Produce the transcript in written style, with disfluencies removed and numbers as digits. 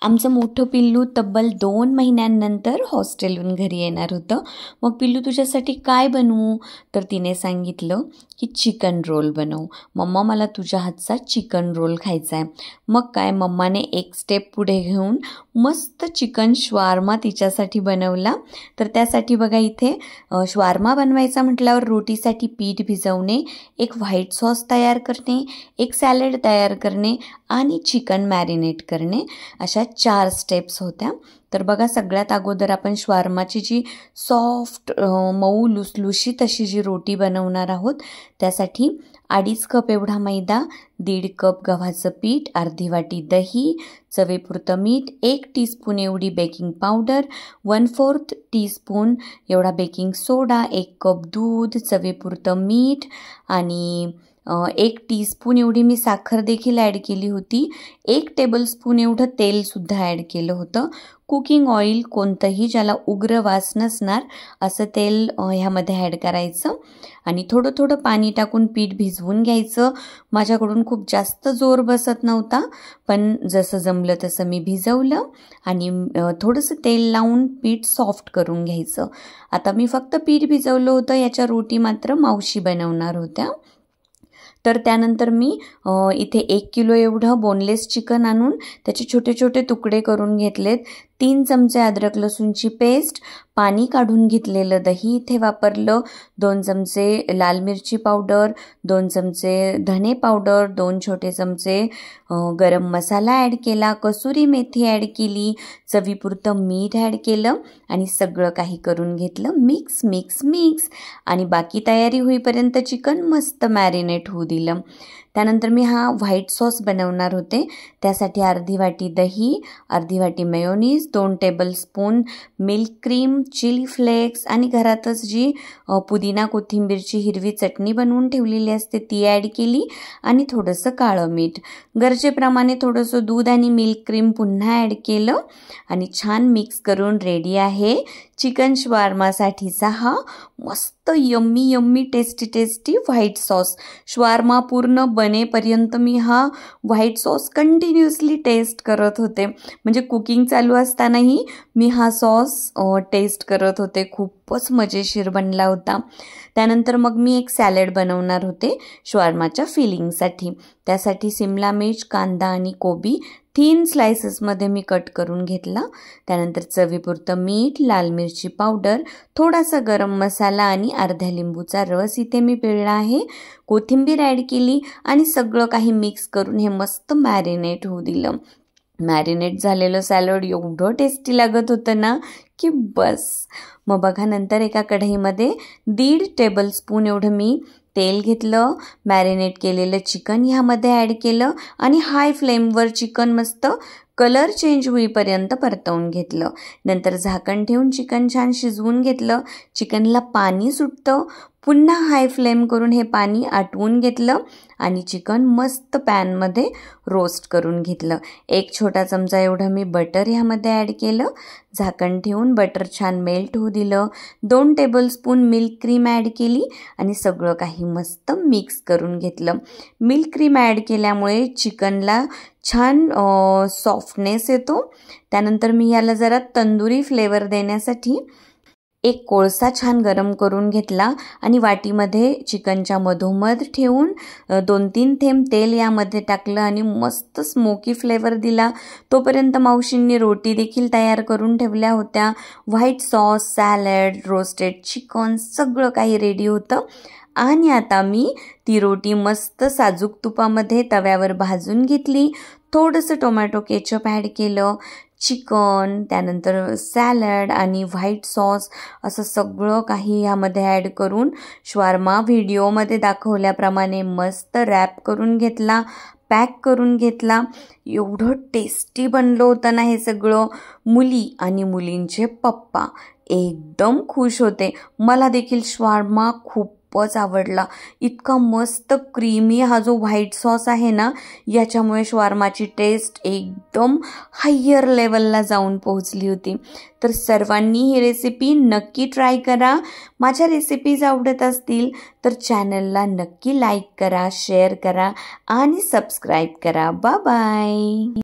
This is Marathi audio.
आमचं मोठं पिल्लू तब्बल 2 महिन्यांनंतर हॉस्टेलहून घरी येणार होतं. मग पिल्लू तुझ्यासाठी काय बनवू? तर तिने सांगितलं की चिकन रोल बनव. मम्मा मला तुझ्या हातचा चिकन रोल खायचा आहे. मग काय मम्माने एक स्टेप पुढे घेऊन मस्त चिकन शवारमा तिच्यासाठी बनवला. तर त्यासाठी बघा इथे शवारमा बनवायचा म्हटल्यावर रोटीसाठी पीठ भिजवणे, एक व्हाईट सॉस तयार करणे, एक सॅलड तयार करणे आणि चिकन मॅरिनेट करणे, अशा 4 स्टेप्स होत्या. तर बघा सगळ्यात अगोदर आपण शवारमाची जी सॉफ्ट मऊ लुसलुशीत अशी जी रोटी बनवणार आहोत त्यासाठी 2.5 कप एवढा मैदा, 1.5 कप गव्हाचं पीठ, अर्धी वाटी दही, चवीपुरतं मीठ, 1 टीस्पून एवढी बेकिंग पावडर, 1/4 टीस्पून एवढा बेकिंग सोडा, 1 कप दूध, चवीपुरतं मीठ आणि 1 टीस्पून एवढी मी साखर देखील ॲड केली होती. 1 टेबलस्पून एवढं तेलसुद्धा ॲड केलं होतं. कुकिंग ऑइल कोणतंही ज्याला उग्र वास नसणार असं तेल ह्यामध्ये ॲड करायचं आणि थोडं थोडं पाणी टाकून पीठ भिजवून घ्यायचं. माझ्याकडून खूप जास्त जोर बसत नव्हता, पण जसं जमलं तसं मी भिजवलं आणि थोडंसं तेल लावून पीठ सॉफ्ट करून घ्यायचं. आता मी फक्त पीठ भिजवलं होतं, याच्या रोटी मात्र मावशी बनवणार होत्या. तर त्यानंतर मी इथे 1 किलो एवढं बोनलेस चिकन आणून त्याचे छोटे छोटे तुकडे करून घेतलेत. 3 चमचे अद्रक लसूणची पेस्ट, पाणी काढून घेतलेलं दही इथे वापरलं, 2 चमचे लाल मिरची पावडर, 2 चमचे धने पावडर, 2 छोटे चमचे गरम मसाला ॲड केला, कसुरी मेथी ॲड केली, चवीपुरतं मीठ ॲड केलं आणि सगळं काही करून घेतलं मिक्स मिक्स मिक्स आणि बाकी तयारी होईपर्यंत चिकन मस्त मॅरिनेट होऊ दिलं. त्यानंतर मी हा व्हाईट सॉस बनवणार होते. त्यासाठी अर्धी वाटी दही, अर्धी वाटी mayonnaise, 2 tablespoon milk cream, chilli flakes आणि घरातच जी पुदिना कोथिंबीरची हिरवी चटणी बनवून ठेवलेली असते ती ॲड केली आणि थोडंसं काळं मीठ, गरजेप्रमाणे थोडंसं दूध आणि मिल्क क्रीम पुन्हा ॲड केलं आणि छान मिक्स करून रेडी आहे चिकन शवारमासाठीचा हा मस्त yummy yummy tasty tasty white sauce. शवारमा पूर्ण बनेपर्यंत मी हा व्हाईट सॉस कंटिन्युअसली टेस्ट करत होते. म्हणजे कुकिंग चालू असतानाही मी हा सॉस टेस्ट करत होते. खूपच मजेशीर बनला होता. त्यानंतर मग मी एक सॅलड बनवणार होते शवारमाच्या फिलिंगसाठी. त्यासाठी सिमला मिर्च, कांदा आणि कोबी थिन स्लायसेसमध्ये मी कट करून घेतला. त्यानंतर चवीपुरतं मीठ, लाल मिरची पावडर, थोडासा गरम मसाला आणि अर्ध्या लिंबूचा रस इथे मी पिळला आहे, कोथिंबीर ॲड केली आणि सगळं काही मिक्स करून हे मस्त मॅरिनेट होऊ दिलं. मॅरिनेट झालेलं सॅलड एवढं टेस्टी लागत होतं ना की बस. मग बघा नंतर एका कढईमध्ये 1.5 टेबलस्पून एवढं मी तेल घेतलं, मॅरिनेट केलेलं चिकन ह्यामध्ये ॲड केलं आणि हाय फ्लेमवर चिकन मस्त कलर चेंज होईपर्यंत परतवून घेतलं. नंतर झाकण ठेवून चिकन छान शिजवून घेतलं. चिकनला पाणी सुटतं, पुन्हा हाय फ्लेम करून हे पाणी आटवून घेतलं आणि चिकन मस्त पॅनमध्ये रोस्ट करून घेतलं. 1 छोटा चमचा एवढं मी बटर ह्यामध्ये ॲड केलं. झाकण ठेवून बटर छान मेल्ट होऊ दिलं. 2 टेबलस्पून मिल्क क्रीम ॲड केली आणि सगळं काही मस्त मिक्स करून घेतलं. मिल्क क्रीम ॲड केल्यामुळे चिकनला छान सॉफ्टनेस येतो. त्यानंतर मी याला जरा तंदुरी फ्लेवर देण्यासाठी एक कोळसा छान गरम करून घेतला आणि वाटीमध्ये चिकनच्या मधोमध ठेवून 2-3 थेंब तेल यामध्ये टाकलं आणि मस्त स्मोकी फ्लेवर दिला. तोपर्यंत मावशींनी रोटी देखील तयार करून ठेवल्या होत्या. White sauce, salad, roasted chicken सगळं काही रेडी होतं आणि आता मी ती रोटी मस्त साजूक तुपामध्ये तव्यावर भाजून घेतली. थोडंसं टोमॅटो केचप ॲड केलं, चिकन, त्यानंतर सॅलड आणि व्हाईट सॉस असं सगळं काही ह्यामध्ये ॲड करून शवारमा व्हिडिओमध्ये दाखवल्याप्रमाणे मस्त रॅप करून घेतला, पॅक करून घेतला. एवढं टेस्टी बनलं होतं ना हे सगळं. मुली आणि मुलींचे पप्पा एकदम खुश होते. मला देखील शवारमा खूपच आवडला. इतका मस्त क्रीमी हा जो व्हाईट सॉस आहे ना, याच्यामुळे शवारमाची टेस्ट एकदम हायर लेवलला जाऊन पोहोचली होती. तर सर्वांनी ही रेसिपी नक्की ट्राय करा. माझ्या रेसिपीज आवडत असतील तर चॅनलला नक्की लाईक करा, शेअर करा आणि सबस्क्राईब करा. Bye bye.